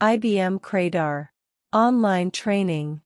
IBM QRadar. Online training.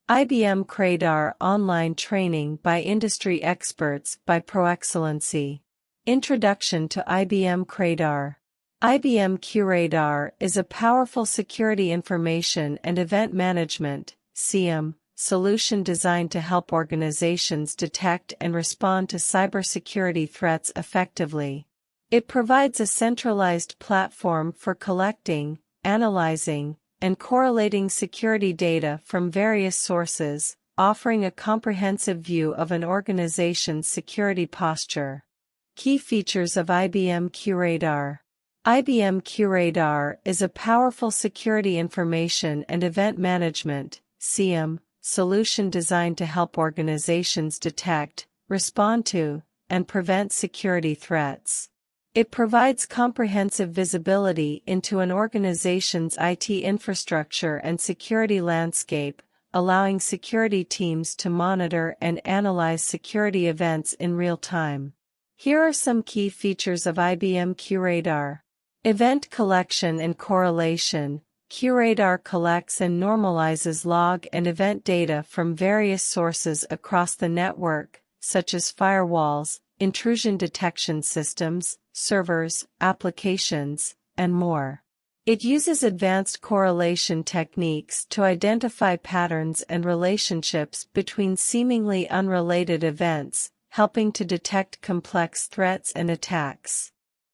IBM QRadar online training by industry experts by Proexcellency. Introduction to IBM QRadar. IBM QRadar is a powerful security information and event management (SIEM) solution designed to help organizations detect and respond to cybersecurity threats effectively. It provides a centralized platform for collecting, analyzing, and correlating security data from various sources, offering a comprehensive view of an organization's security posture. Key features of IBM QRadar. IBM QRadar is a powerful security information and event management (SIEM) solution designed to help organizations detect, respond to, and prevent security threats. It provides comprehensive visibility into an organization's IT infrastructure and security landscape, allowing security teams to monitor and analyze security events in real time. Here are some key features of IBM QRadar. Event collection and correlation. QRadar collects and normalizes log and event data from various sources across the network, such as firewalls, intrusion detection systems, servers, applications, and more. It uses advanced correlation techniques to identify patterns and relationships between seemingly unrelated events, helping to detect complex threats and attacks.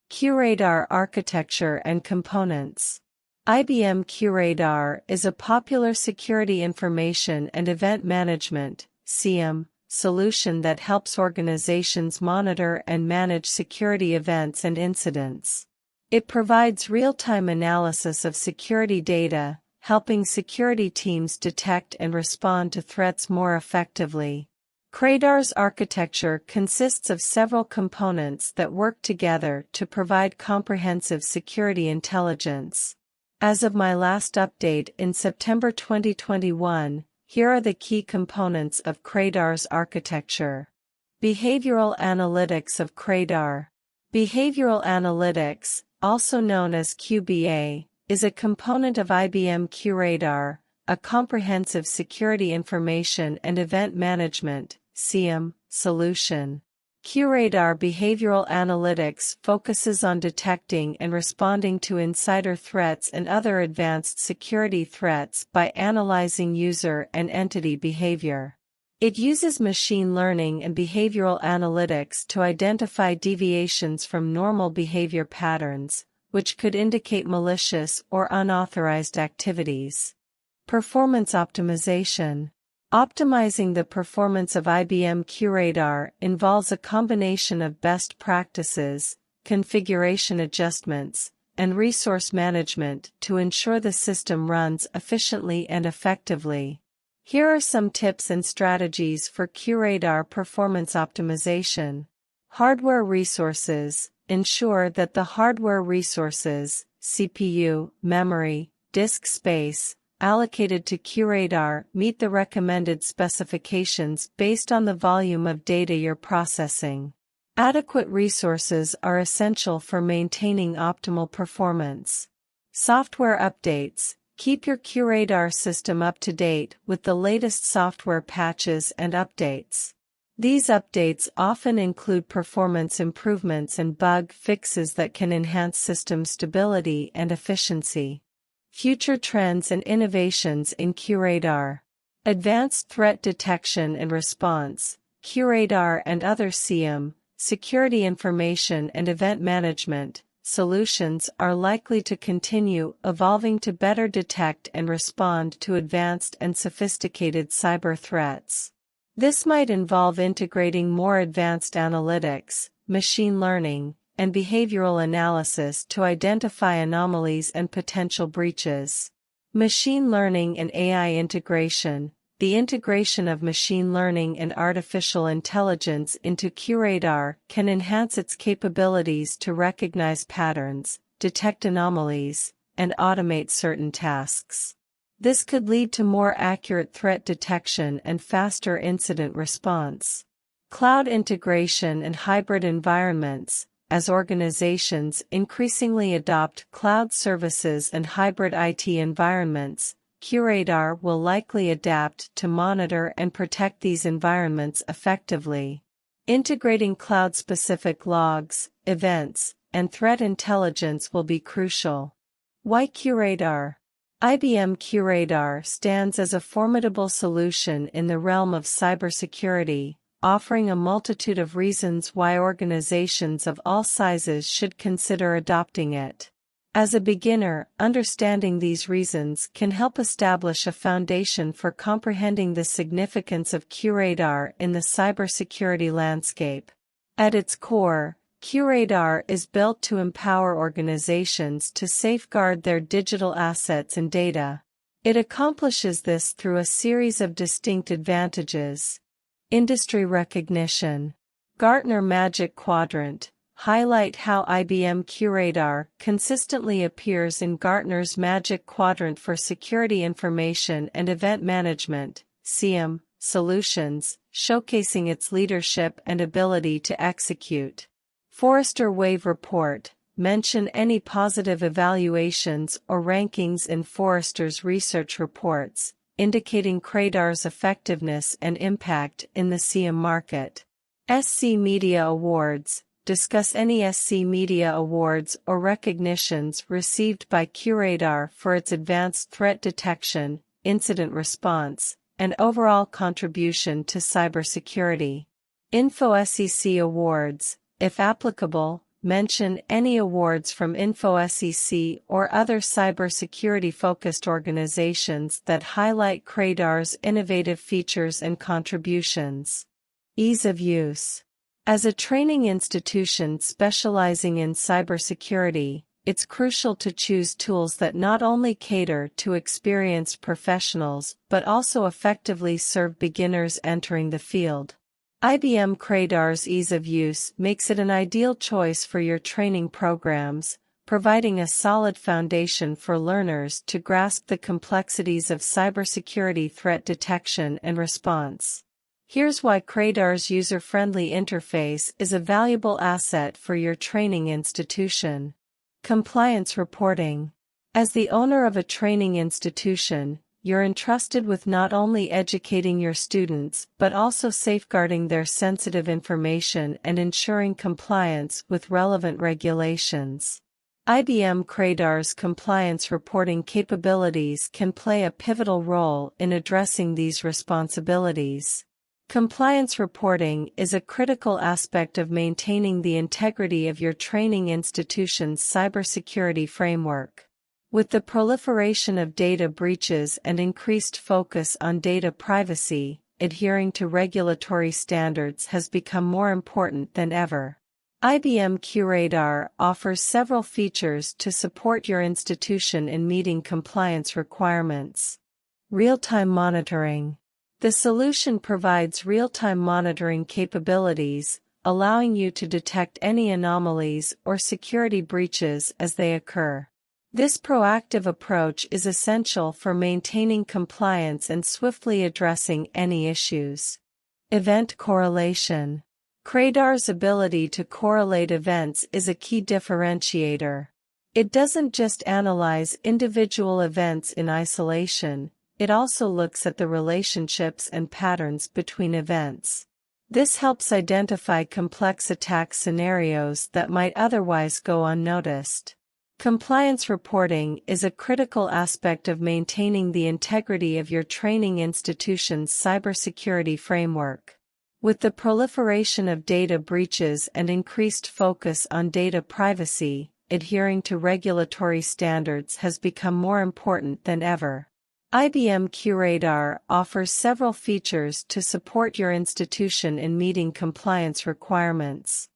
QRadar architecture and components. IBM QRadar is a popular security information and event management (SIEM) solution that helps organizations monitor and manage security events and incidents. It provides real-time analysis of security data, helping security teams detect and respond to threats more effectively. QRadar's architecture consists of several components that work together to provide comprehensive security intelligence. As of my last update in September 2021, here are the key components of QRadar's architecture. Behavioral analytics of QRadar. Behavioral analytics, also known as QBA, is a component of IBM QRadar, a comprehensive security information and event management (SIEM) solution. QRadar Behavioral Analytics focuses on detecting and responding to insider threats and other advanced security threats by analyzing user and entity behavior. It uses machine learning and behavioral analytics to identify deviations from normal behavior patterns, which could indicate malicious or unauthorized activities. Performance optimization. Optimizing the performance of IBM QRadar involves a combination of best practices, configuration adjustments, and resource management to ensure the system runs efficiently and effectively. Here are some tips and strategies for QRadar performance optimization. Hardware resources. Ensure that the hardware resources, CPU, memory, disk space, allocated to QRadar meet the recommended specifications based on the volume of data you're processing. Adequate resources are essential for maintaining optimal performance. Software updates. Keep your QRadar system up to date with the latest software patches and updates. These updates often include performance improvements and bug fixes that can enhance system stability and efficiency. Future trends and innovations in QRadar. Advanced threat detection and response. QRadar and other SIEM, security information and event management, solutions are likely to continue evolving to better detect and respond to advanced and sophisticated cyber threats. This might involve integrating more advanced analytics, machine learning, and behavioral analysis to identify anomalies and potential breaches. Machine learning and AI integration. The integration of machine learning and artificial intelligence into QRadar can enhance its capabilities to recognize patterns, detect anomalies, and automate certain tasks. This could lead to more accurate threat detection and faster incident response. Cloud integration and hybrid environments. as organizations increasingly adopt cloud services and hybrid IT environments. QRadar will likely adapt to monitor and protect these environments effectively. Integrating cloud-specific logs, events, and threat intelligence will be crucial. Why QRadar? IBM QRadar stands as a formidable solution in the realm of cybersecurity, offering a multitude of reasons why organizations of all sizes should consider adopting it. As a beginner, understanding these reasons can help establish a foundation for comprehending the significance of QRadar in the cybersecurity landscape. At its core, QRadar is built to empower organizations to safeguard their digital assets and data. It accomplishes this through a series of distinct advantages. Industry recognition. Gartner Magic Quadrant highlight how IBM QRadar consistently appears in Gartner's Magic Quadrant for Security Information and Event Management (SIEM) solutions, showcasing its leadership and ability to execute. Forrester Wave Report mention any positive evaluations or rankings in Forrester's research reports, indicating QRadar's effectiveness and impact in the SIEM market. SC Media Awards discuss any SC Media Awards or recognitions received by QRadar for its advanced threat detection, incident response, and overall contribution to cybersecurity. Info SEC Awards, if applicable, mention any awards from Info SEC or other cybersecurity-focused organizations that highlight QRadar's innovative features and contributions. Ease of use. As a training institution specializing in cybersecurity, it's crucial to choose tools that not only cater to experienced professionals but also effectively serve beginners entering the field. IBM QRadar's ease of use makes it an ideal choice for your training programs, providing a solid foundation for learners to grasp the complexities of cybersecurity threat detection and response. Here's why QRadar's user-friendly interface is a valuable asset for your training institution. Compliance reporting. As the owner of a training institution, you're entrusted with not only educating your students but also safeguarding their sensitive information and ensuring compliance with relevant regulations. IBM QRadar's compliance reporting capabilities can play a pivotal role in addressing these responsibilities. Compliance reporting is a critical aspect of maintaining the integrity of your training institution's cybersecurity framework. With the proliferation of data breaches and increased focus on data privacy, adhering to regulatory standards has become more important than ever. IBM QRadar offers several features to support your institution in meeting compliance requirements. Real-time monitoring. The solution provides real-time monitoring capabilities, allowing you to detect any anomalies or security breaches as they occur. This proactive approach is essential for maintaining compliance and swiftly addressing any issues. Event correlation. QRadar's ability to correlate events is a key differentiator. It doesn't just analyze individual events in isolation, it also looks at the relationships and patterns between events. This helps identify complex attack scenarios that might otherwise go unnoticed. Compliance reporting is a critical aspect of maintaining the integrity of your training institution's cybersecurity framework. With the proliferation of data breaches and increased focus on data privacy, adhering to regulatory standards has become more important than ever. IBM QRadar offers several features to support your institution in meeting compliance requirements.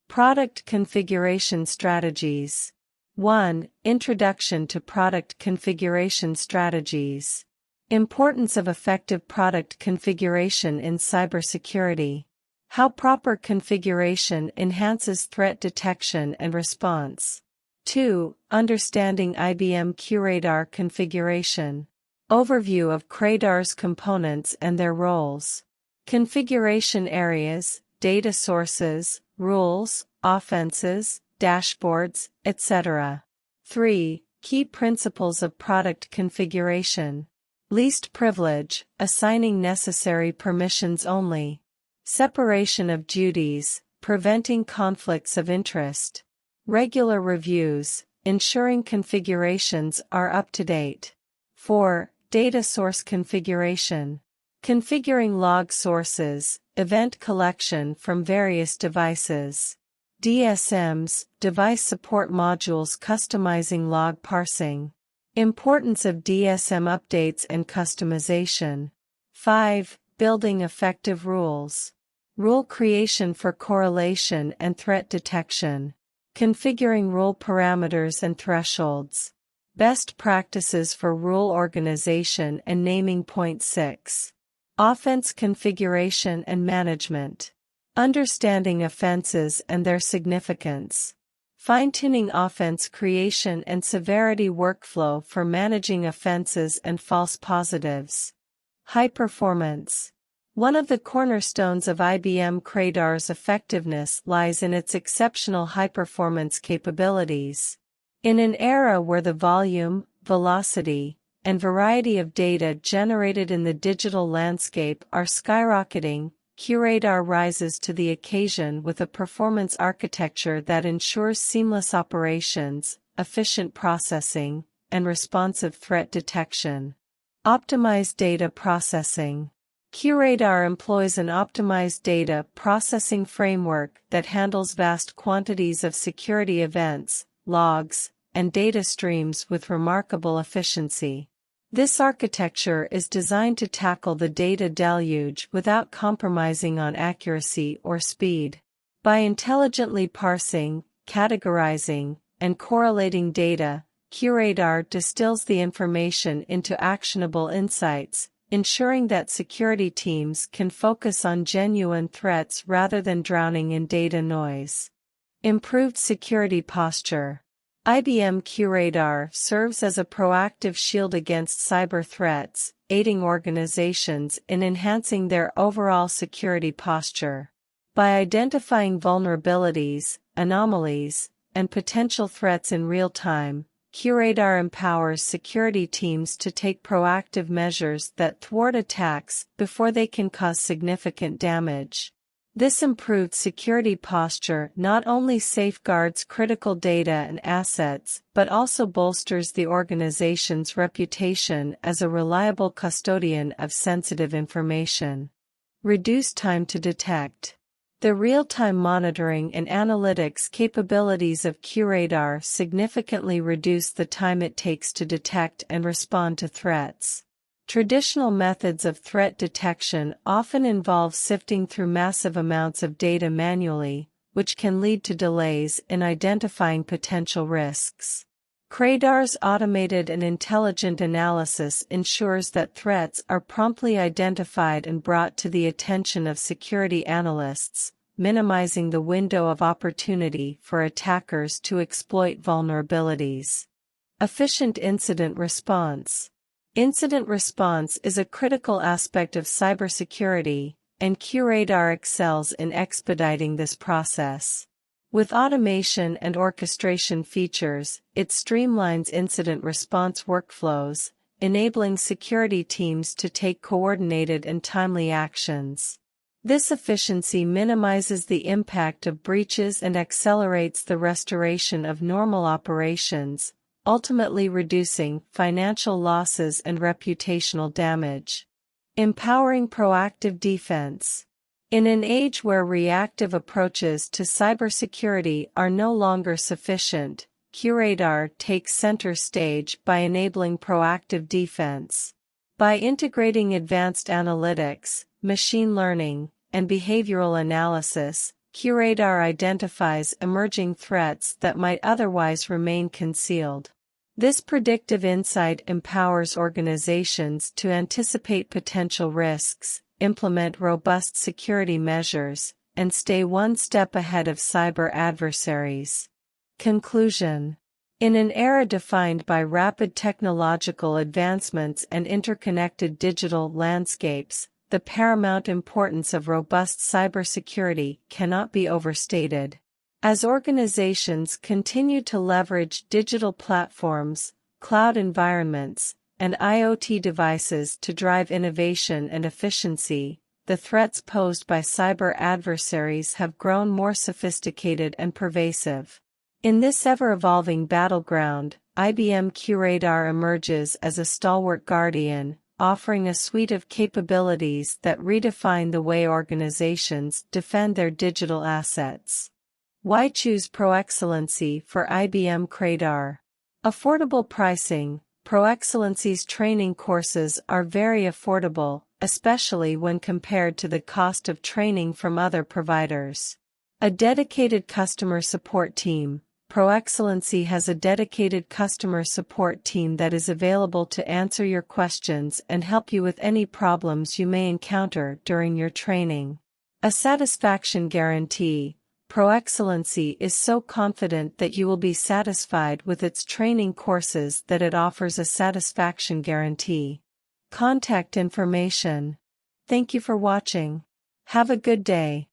Product configuration strategies. 1. Introduction to product configuration strategies. Importance of effective product configuration in cybersecurity. How proper configuration enhances threat detection and response. 2. Understanding IBM QRadar configuration. Overview of QRadar's components and their roles. Configuration areas, data sources, rules, offenses, dashboards, etc. 3. Key principles of product configuration. Least privilege, assigning necessary permissions only. Separation of duties, preventing conflicts of interest. Regular reviews, ensuring configurations are up to date. 4. Data source configuration. Configuring log sources, event collection from various devices. DSMs, device support modules customizing log parsing. Importance of DSM updates and customization. 5. Building effective rules. Rule creation for correlation and threat detection. Configuring rule parameters and thresholds. Best practices for rule organization and naming. 6. Offense configuration and management. Understanding offenses and their significance. Fine-tuning offense creation and severity workflow for managing offenses and false positives. High performance. One of the cornerstones of IBM QRadar's effectiveness lies in its exceptional high-performance capabilities. In an era where the volume, velocity, and variety of data generated in the digital landscape are skyrocketing, QRadar rises to the occasion with a performance architecture that ensures seamless operations, efficient processing, and responsive threat detection. Optimized data processing. QRadar employs an optimized data processing framework that handles vast quantities of security events, logs, and data streams with remarkable efficiency. This architecture is designed to tackle the data deluge without compromising on accuracy or speed. By intelligently parsing, categorizing, and correlating data, QRadar distills the information into actionable insights, ensuring that security teams can focus on genuine threats rather than drowning in data noise. Improved security posture. IBM QRadar serves as a proactive shield against cyber threats, aiding organizations in enhancing their overall security posture. By identifying vulnerabilities, anomalies, and potential threats in real time, QRadar empowers security teams to take proactive measures that thwart attacks before they can cause significant damage. This improved security posture not only safeguards critical data and assets but also bolsters the organization's reputation as a reliable custodian of sensitive information. Reduced time to detect. The real-time monitoring and analytics capabilities of QRadar significantly reduce the time it takes to detect and respond to threats. Traditional methods of threat detection often involve sifting through massive amounts of data manually, which can lead to delays in identifying potential risks. QRadar's automated and intelligent analysis ensures that threats are promptly identified and brought to the attention of security analysts, minimizing the window of opportunity for attackers to exploit vulnerabilities. Efficient incident response. Incident response is a critical aspect of cybersecurity, and QRadar excels in expediting this process. With automation and orchestration features, it streamlines incident response workflows, enabling security teams to take coordinated and timely actions. This efficiency minimizes the impact of breaches and accelerates the restoration of normal operations, ultimately reducing financial losses and reputational damage. Empowering proactive defense. In an age where reactive approaches to cybersecurity are no longer sufficient, QRadar takes center stage by enabling proactive defense. By integrating advanced analytics, machine learning, and behavioral analysis, QRadar identifies emerging threats that might otherwise remain concealed. This predictive insight empowers organizations to anticipate potential risks, implement robust security measures, and stay one step ahead of cyber adversaries. Conclusion. In an era defined by rapid technological advancements and interconnected digital landscapes, the paramount importance of robust cybersecurity cannot be overstated. As organizations continue to leverage digital platforms, cloud environments, and IoT devices to drive innovation and efficiency, the threats posed by cyber adversaries have grown more sophisticated and pervasive. In this ever-evolving battleground, IBM QRadar emerges as a stalwart guardian, offering a suite of capabilities that redefine the way organizations defend their digital assets. Why choose Proexcellency for IBM QRadar? Affordable pricing. Proexcellency's training courses are very affordable, especially when compared to the cost of training from other providers. A dedicated customer support team. Proexcellency has a dedicated customer support team that is available to answer your questions and help you with any problems you may encounter during your training. A satisfaction guarantee. Proexcellency is so confident that you will be satisfied with its training courses that it offers a satisfaction guarantee. Contact information. Thank you for watching. Have a good day.